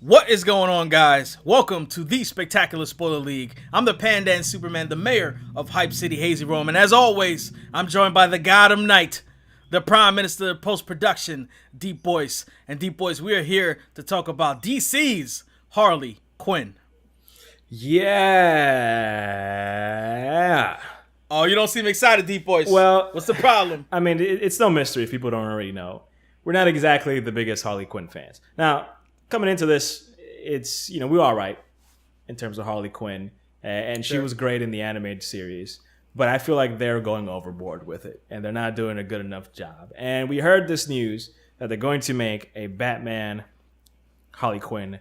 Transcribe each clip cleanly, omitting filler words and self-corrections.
What is going on, guys? Welcome to the Spectacular Spoiler League. I'm the Pandan Superman, the mayor of Hype City, HazyRome, and as always, I'm joined by the Gotham Knight, the Prime Minister of Post-Production, DeepBoyce. And DeepBoyce, we are here to talk about DC's Harley Quinn. Yeah. Oh, you don't seem excited, DeepBoyce. Well, what's the problem? I mean, it's no mystery if people don't already know. We're not exactly the biggest Harley Quinn fans. Now, coming into this, it's, we were all right in terms of Harley Quinn. And she was great in the animated series. But I feel like they're going overboard with it. And they're not doing a good enough job. And we heard this news that they're going to make a Batman Harley Quinn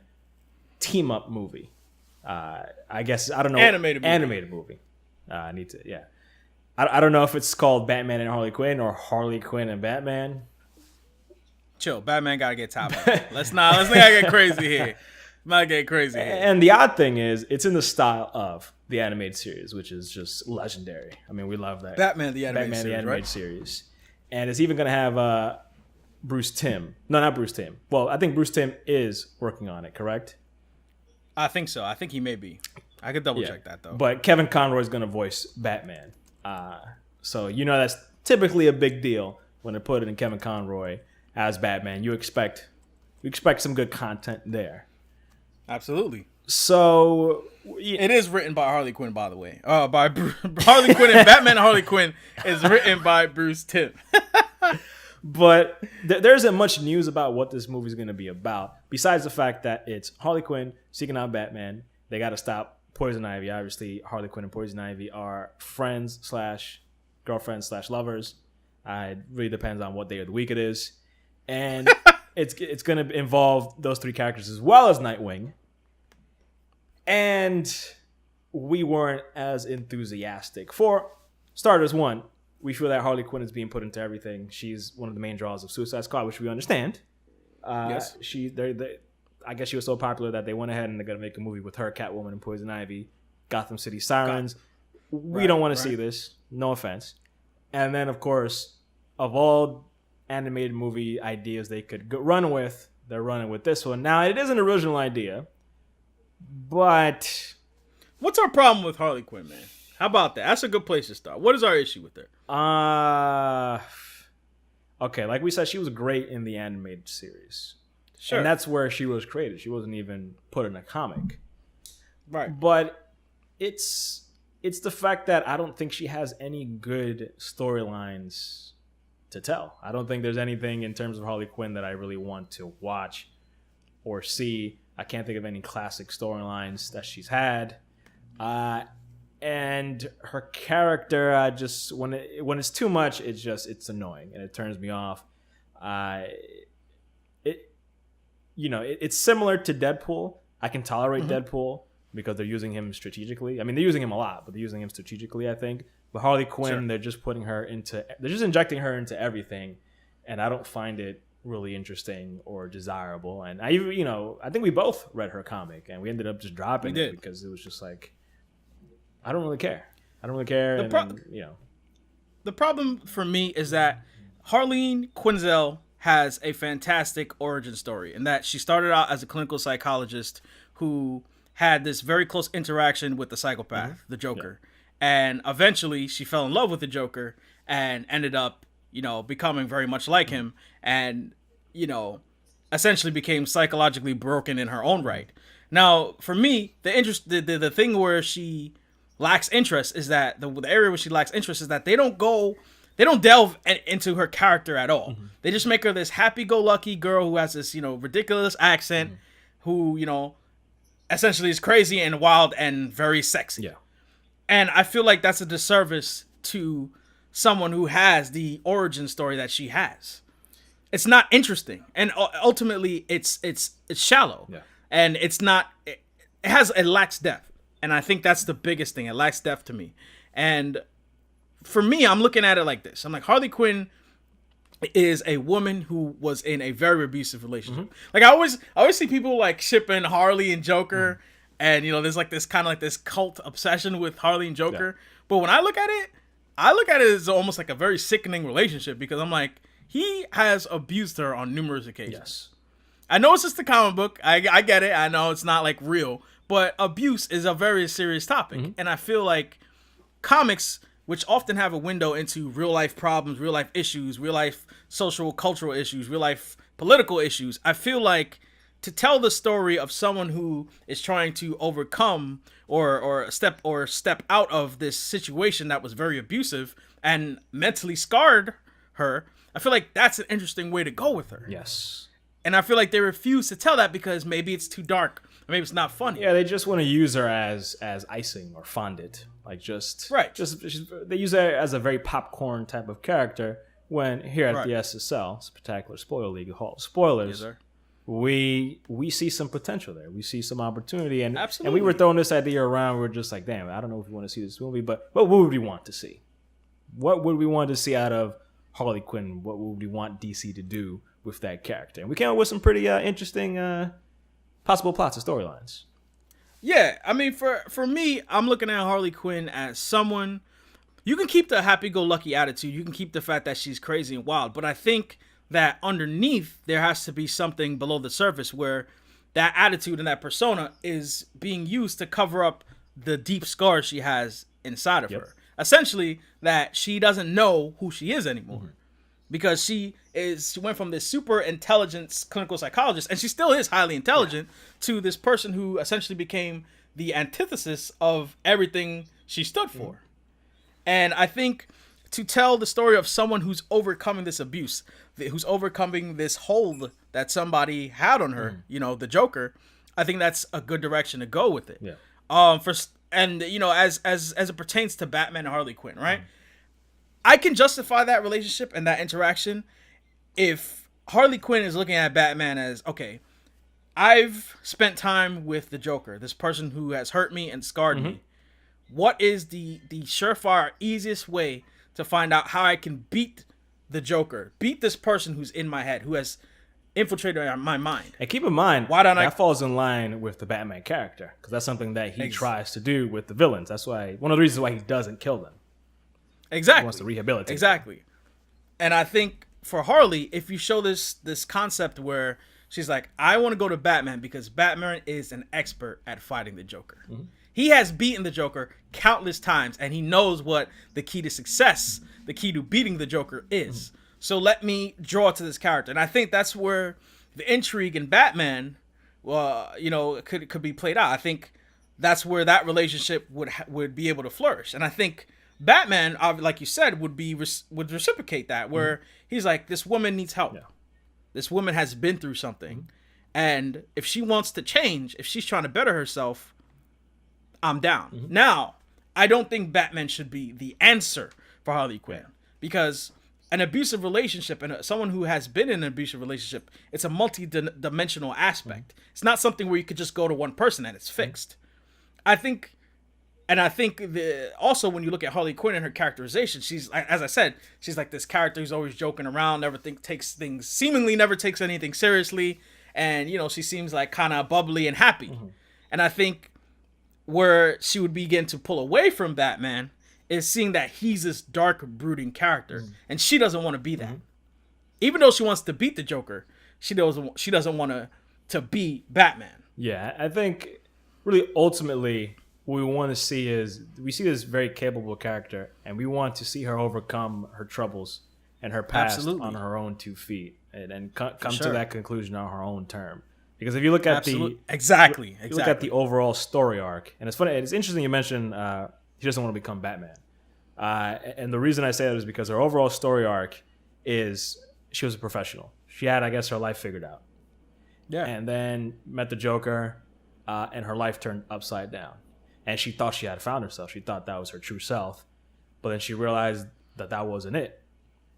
team-up movie. I guess, I don't know. Animated movie. I don't know if it's called Batman and Harley Quinn or Harley Quinn and Batman. Chill, Batman gotta get top up. Let's not get crazy here. And the odd thing is, it's in the style of the animated series, which is just legendary. I mean, we love that. Batman the animated series. And it's even gonna have Bruce Timm. No, not Bruce Timm. Well, I think Bruce Timm is working on it, correct? I think so. I think he may be. I could double check that though. But Kevin Conroy is gonna voice Batman. So that's typically a big deal when they put it in Kevin Conroy as Batman. You expect some good content there. Absolutely. So it is written by Harley Quinn, by the way. By Harley Quinn, and Batman and Harley Quinn is written by Bruce Timm. But there isn't much news about what this movie is going to be about, besides the fact that it's Harley Quinn seeking out Batman. They got to stop Poison Ivy. Obviously, Harley Quinn and Poison Ivy are friends/girlfriends/lovers. It really depends on what day of the week it is. And it's going to involve those three characters as well as Nightwing. And we weren't as enthusiastic. For starters, one, we feel that Harley Quinn is being put into everything. She's one of the main draws of Suicide Squad, which we understand. Yes. I guess she was so popular that they went ahead and they're going to make a movie with her, Catwoman, and Poison Ivy, Gotham City Sirens. We don't want to see this. No offense. And then, of course, of all animated movie ideas they could run with, they're running with this one. Now, it is an original idea, but what's our problem with Harley Quinn, man? How about that? That's a good place to start. What is our issue with her? Okay, like we said, she was great in the animated series. Sure. And that's where she was created. She wasn't even put in a comic. Right. But it's the fact that I don't think she has any good storylines to tell. I don't think there's anything in terms of Harley Quinn that I really want to watch or see. I can't think of any classic storylines that she's had. And her character, just when it's too much, it's annoying and it turns me off. It's similar to Deadpool. I can tolerate Deadpool because they're using him strategically. I mean, they're using him a lot, but they're using him strategically, I think. But Harley Quinn, they're just injecting her into everything, and I don't find it really interesting or desirable. And I think we both read her comic, and we ended up just dropping it because it was just like, I don't really care. The problem for me is that Harleen Quinzel has a fantastic origin story in that she started out as a clinical psychologist who had this very close interaction with the psychopath, the Joker. Yeah. And eventually she fell in love with the Joker and ended up, becoming very much like him and, essentially became psychologically broken in her own right. Now, for me, the thing where she lacks interest is that the area where she lacks interest is that they don't delve into her character at all. Mm-hmm. They just make her this happy-go-lucky girl who has this, ridiculous accent, who, essentially is crazy and wild and very sexy. Yeah. And I feel like that's a disservice to someone who has the origin story that she has. It's not interesting, and ultimately, it's shallow, and it's not. It lacks depth, and I think that's the biggest thing. It lacks depth to me, and for me, I'm looking at it like this. I'm like, Harley Quinn is a woman who was in a very abusive relationship. Mm-hmm. Like I always see people like shipping Harley and Joker, and there's like this kind of like this cult obsession with Harley and Joker. Yeah. But when I look at it as almost like a very sickening relationship because I'm like, he has abused her on numerous occasions. Yes. I know it's just a comic book. I get it. I know it's not like real, but abuse is a very serious topic, and I feel like comics, which often have a window into real life problems, real life issues, real life social cultural issues, real life political issues. I feel like to tell the story of someone who is trying to overcome or step out of this situation that was very abusive and mentally scarred her, I feel like that's an interesting way to go with her. Yes. And I feel like they refuse to tell that because maybe it's too dark, or maybe it's not funny. Yeah, they just want to use her as icing or fondant, like just right. They use her as a very popcorn type of character. When here at the SSL, Spectacular Spoiler League, spoilers, yes, we see some potential there. We see some opportunity, and absolutely. And we were throwing this idea around. We we're just like, damn, I don't know if we want to see this movie, but what would we want to see? What would we want to see out of Harley Quinn? What would we want DC to do with that character? And we came up with some pretty interesting possible plots and storylines. Yeah, I mean, for me, I'm looking at Harley Quinn as someone, you can keep the happy-go-lucky attitude, you can keep the fact that she's crazy and wild, but I think that underneath, there has to be something below the surface where that attitude and that persona is being used to cover up the deep scars she has inside of her. Essentially, that she doesn't know who she is anymore. Because she went from this super intelligent clinical psychologist, and she still is highly intelligent, to this person who essentially became the antithesis of everything she stood for. And I think to tell the story of someone who's overcoming this abuse, who's overcoming this hold that somebody had on her, the Joker, I think that's a good direction to go with it. Yeah. As it pertains to Batman and Harley Quinn, right? I can justify that relationship and that interaction if Harley Quinn is looking at Batman as, okay, I've spent time with the Joker, this person who has hurt me and scarred me. What is the surefire, easiest way to find out how I can beat the Joker, beat this person who's in my head, who has infiltrated my mind? And keep in mind, that falls in line with the Batman character, because that's something that he tries to do with the villains. That's why one of the reasons why he doesn't kill them. Exactly. He wants to rehabilitate. Exactly. Them. And I think for Harley, if you show this concept where she's like, I want to go to Batman because Batman is an expert at fighting the Joker. He has beaten the Joker countless times, and he knows what the key to success, the key to beating the Joker is. So let me draw to this character. And I think that's where the intrigue in Batman, could be played out. I think that's where that relationship would be able to flourish. And I think Batman, like you said, would reciprocate that, where he's like, this woman needs help. Yeah. This woman has been through something. And if she wants to change, if she's trying to better herself, I'm down. Now, I don't think Batman should be the answer for Harley Quinn, because an abusive relationship and someone who has been in an abusive relationship, it's a multi-dimensional aspect. It's not something where you could just go to one person and it's fixed. I think also when you look at Harley Quinn and her characterization, she's, as I said, she's like this character who's always joking around, seemingly never takes anything seriously, and she seems like kind of bubbly and happy. And I think where she would begin to pull away from Batman is seeing that he's this dark, brooding character, and she doesn't want to be that. Even though she wants to beat the Joker, she doesn't want to be Batman. Yeah, I think really ultimately what we want to see is, we see this very capable character, and we want to see her overcome her troubles and her past on her own 2 feet, and come to that conclusion on her own term. Because if you look at look at the overall story arc, and it's funny, it's interesting you mentioned he doesn't want to become Batman. And the reason I say that is because her overall story arc is she was a professional. She had, I guess, her life figured out. Yeah. And then met the Joker, and her life turned upside down. And she thought she had found herself. She thought that was her true self. But then she realized that wasn't it.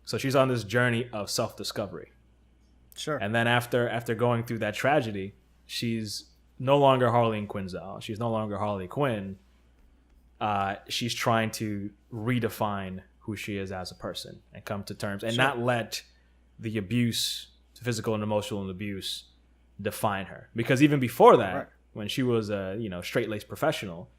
So she's on this journey of self-discovery. Sure. And then after going through that tragedy, she's no longer Harley Quinzel. She's no longer Harley Quinn. She's trying to redefine who she is as a person and come to terms and not let the abuse, physical and emotional abuse, define her. Because even before that, when she was a straight-laced professional,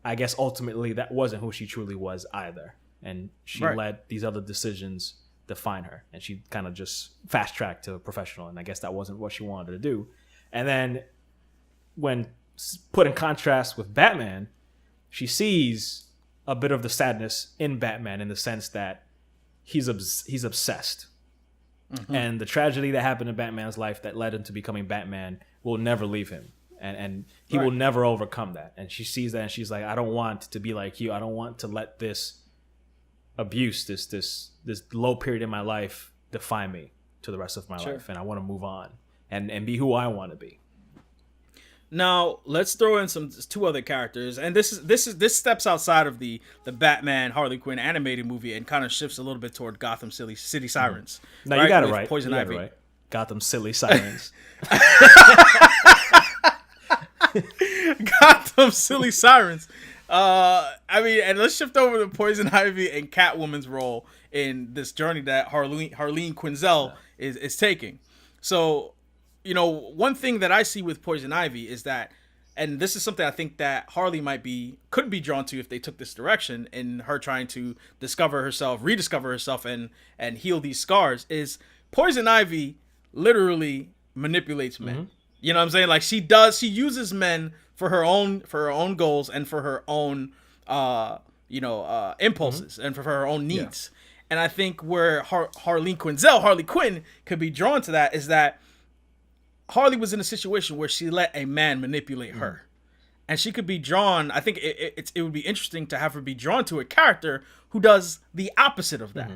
I guess ultimately that wasn't who she truly was either. And she let these other decisions define her, and she kind of just fast tracked to a professional, and I guess that wasn't what she wanted to do. And then when put in contrast with Batman, she sees a bit of the sadness in Batman in the sense that he's obsessed. Mm-hmm. And the tragedy that happened in Batman's life that led him to becoming Batman will never leave him. And he will never overcome that. And she sees that and she's like, I don't want to be like you. I don't want to let this abuse, this low period in my life define me to the rest of my life. And I want to move on and be who I want to be. Now let's throw in two other characters, and this steps outside of the Batman Harley Quinn animated movie and kind of shifts a little bit toward Gotham City Sirens. No, right? You got it right. Poison Ivy. Right. Gotham City Sirens. Gotham City Sirens. I mean, and let's shift over to Poison Ivy and Catwoman's role in this journey that Harleen Quinzel is taking. So, you know, one thing that I see with Poison Ivy is that, and this is something I think that Harley could be drawn to if they took this direction in her trying to rediscover herself and heal these scars, is Poison Ivy literally manipulates men. Mm-hmm. You know what I'm saying? Like she uses men for her own goals and for her own impulses and for her own needs. Yeah. And I think where Harley Quinn could be drawn to that is that Harley was in a situation where she let a man manipulate her. And she could be drawn, I think it would be interesting to have her be drawn to a character who does the opposite of that,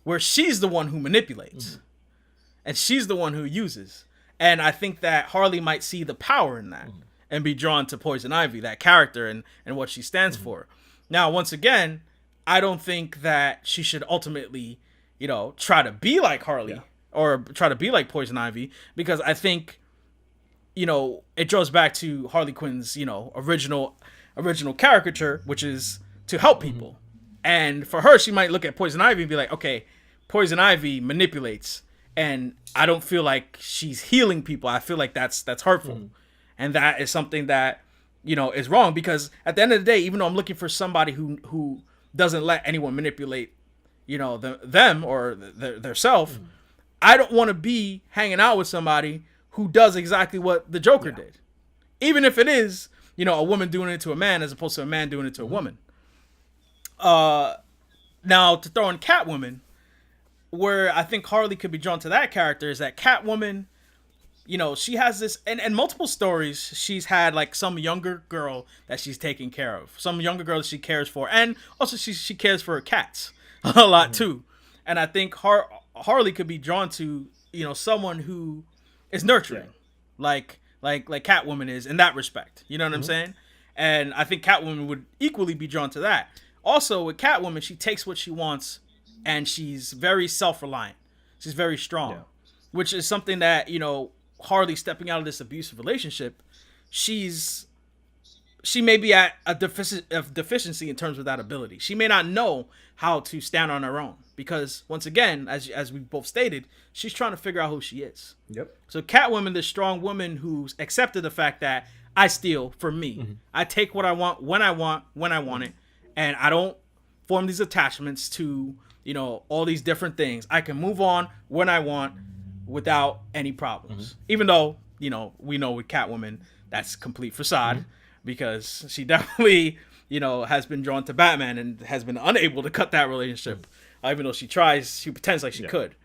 where she's the one who manipulates and she's the one who uses. And I think that Harley might see the power in that and be drawn to Poison Ivy, that character and what she stands for. Now, once again, I don't think that she should ultimately, try to be like Harley or try to be like Poison Ivy, because I think, it draws back to Harley Quinn's, original caricature, which is to help people. And for her, she might look at Poison Ivy and be like, okay, Poison Ivy manipulates, and I don't feel like she's healing people. I feel like that's hurtful. And that is something that, is wrong, because at the end of the day, even though I'm looking for somebody who doesn't let anyone manipulate, them or their self, I don't want to be hanging out with somebody who does exactly what the Joker did. Even if it is, a woman doing it to a man as opposed to a man doing it to a woman. Now, to throw in Catwoman, where I think Harley could be drawn to that character is that Catwoman, she has this, and multiple stories, she's had like some younger girl that she's taking care of. Some younger girl that she cares for. And also she cares for her cats a lot too. And I think Harley could be drawn to, someone who is nurturing, like Catwoman is in that respect. You know what I'm saying? And I think Catwoman would equally be drawn to that. Also, with Catwoman, she takes what she wants, and she's very self-reliant. She's very strong, which is something that, Harley stepping out of this abusive relationship, she may be at a deficiency in terms of that ability. She may not know how to stand on her own because, once again, as we both stated, she's trying to figure out who she is. Yep. So Catwoman, this strong woman who's accepted the fact that I steal for me. I take what I want, when I want it, and I don't form these attachments to, all these different things. I can move on when I want without any problems. Even though, we know with Catwoman, that's complete facade because she definitely, has been drawn to Batman and has been unable to cut that relationship. Even though she pretends like she could.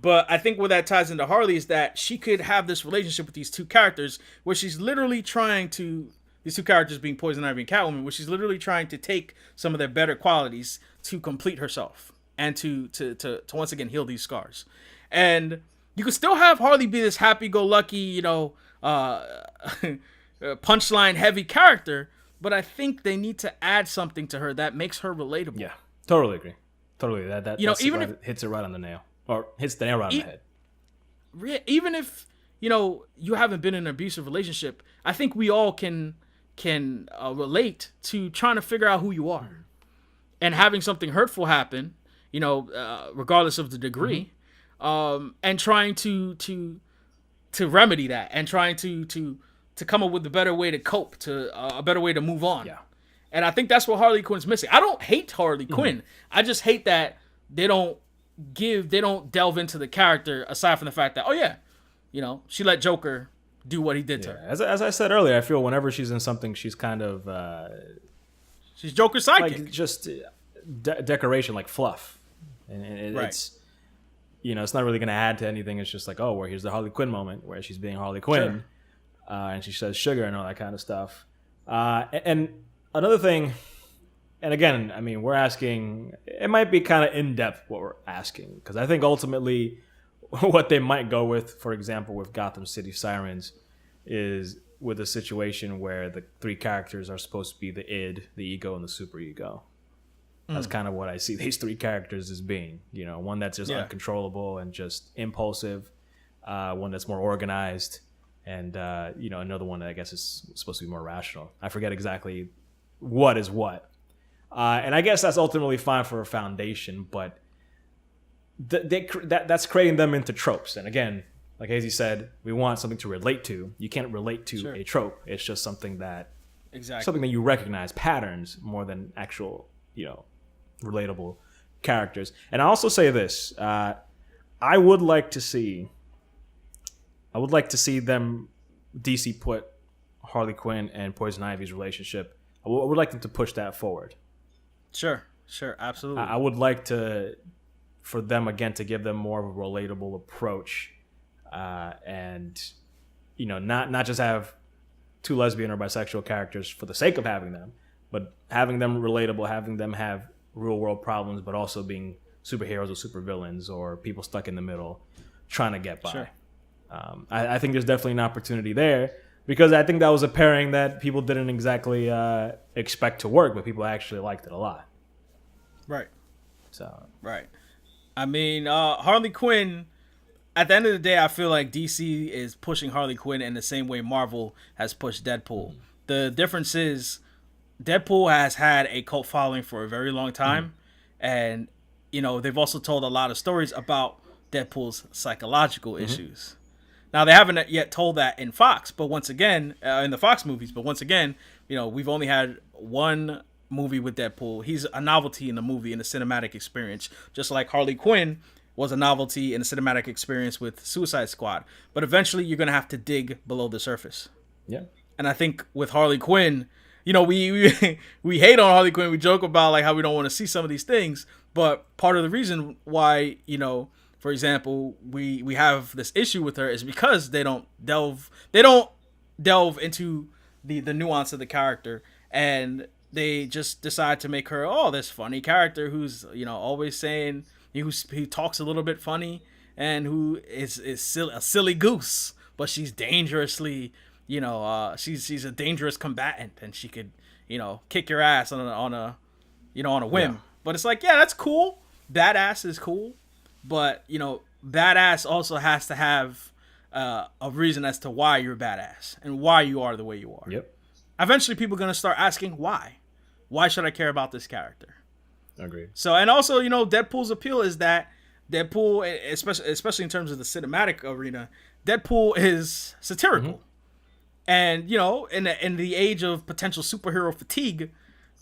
But I think where that ties into Harley is that she could have this relationship with these two characters where she's literally trying to, these two characters being Poison Ivy and Catwoman, where she's literally trying to take some of their better qualities to complete herself and to once again heal these scars. And you could still have Harley be this happy-go-lucky, punchline heavy character, but I think they need to add something to her that makes her relatable. Yeah, totally agree. Totally, that even if hits it right on the nail, or hits the nail right on the head. Even if you haven't been in an abusive relationship, I think we all can relate to trying to figure out who you are, and having something hurtful happen, regardless of the degree, and trying to remedy that, and trying to come up with a better way to cope, a better way to move on. Yeah. And I think that's what Harley Quinn's missing. I don't hate Harley Quinn. I just hate that they don't delve into the character aside from the fact that, oh yeah, she let Joker do what he did to her. As I said earlier, I feel whenever she's in something, she's kind of she's Joker's sidekick, like just decoration, like fluff, and it's it's not really going to add to anything. It's just like, oh, well, here's the Harley Quinn moment where she's being Harley Quinn, and she says sugar and all that kind of stuff. And another thing, and again, I mean, we're asking, it might be kind of in-depth what we're asking, because I think ultimately what they might go with, for example, with Gotham City Sirens, is with a situation where the three characters are supposed to be the id, the ego, and the superego. That's kind of what I see these three characters as being. One that's just uncontrollable and just impulsive, one that's more organized, and another one that I guess is supposed to be more rational. I forget exactly what is what. And I guess that's ultimately fine for a foundation, but that's creating them into tropes. And again, like Hazy said, we want something to relate to. You can't relate to a trope. It's just something that you recognize, patterns more than actual, relatable characters. And I also say this: I would like to see them, DC, put Harley Quinn and Poison Ivy's relationship. I would like them to push that forward. Sure, absolutely. I would like for them again to give them more of a relatable approach, and not just have two lesbian or bisexual characters for the sake of having them, but having them relatable, having them have real world problems, but also being superheroes or supervillains or people stuck in the middle trying to get by. Sure. I think there's definitely an opportunity there, because I think that was a pairing that people didn't exactly expect to work, but people actually liked it a lot. Right. Right. I mean, Harley Quinn, at the end of the day, I feel like DC is pushing Harley Quinn in the same way Marvel has pushed Deadpool. Mm-hmm. The difference is Deadpool has had a cult following for a very long time, and they've also told a lot of stories about Deadpool's psychological issues. Now, they haven't yet told that in Fox, but once again, in the Fox movies, but once again, we've only had one movie with Deadpool. He's a novelty in the movie, in the cinematic experience, just like Harley Quinn was a novelty in the cinematic experience with Suicide Squad. But eventually, you're going to have to dig below the surface. Yeah. And I think with Harley Quinn, we hate on Harley Quinn. We joke about like how we don't want to see some of these things, but part of the reason why, for example, we have this issue with her is because they don't delve into the nuance of the character, and they just decide to make her this funny character who's always saying who talks a little bit funny and who is a silly goose, but she's dangerously she's a dangerous combatant, and she could kick your ass on a whim. Yeah. But it's like, yeah, that's cool. Badass is cool. But, badass also has to have a reason as to why you're badass and why you are the way you are. Yep. Eventually, people are going to start asking why. Why should I care about this character? Agreed. So, and also, Deadpool's appeal is that Deadpool, especially in terms of the cinematic arena, Deadpool is satirical. Mm-hmm. And, in the age of potential superhero fatigue,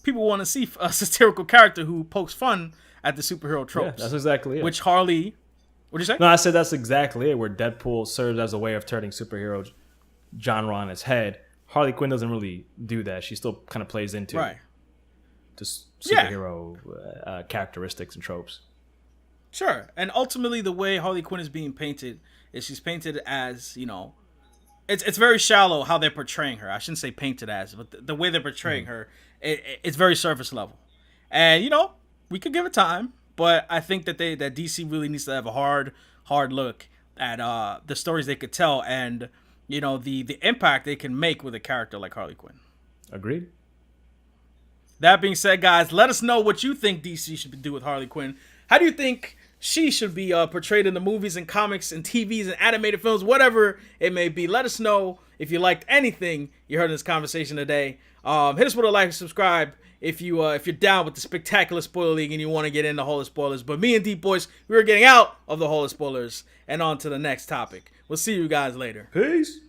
people want to see a satirical character who pokes fun at the superhero tropes. Yeah, that's exactly it. Which Harley... What'd you say? No, I said that's exactly it, where Deadpool serves as a way of turning superhero genre on its head. Harley Quinn doesn't really do that. She still kind of plays into superhero characteristics and tropes. Sure. And ultimately, the way Harley Quinn is being painted is she's painted as, it's very shallow how they're portraying her. I shouldn't say painted as, but the way they're portraying her, it's very surface level. And, we could give it time, but I think that DC really needs to have a hard look at the stories they could tell and the impact they can make with a character like Harley Quinn. Agreed. That being said, guys, let us know what you think DC should do with Harley Quinn. How do you think she should be portrayed in the movies and comics and TVs and animated films, whatever it may be? Let us know if you liked anything you heard in this conversation today. Hit us with a like and subscribe if you're down with the spectacular spoiler league and you want to get in the Hall of Spoilers. But me and DeepBoyce, we're getting out of the Hall of Spoilers and on to the next topic. We'll see you guys later. Peace.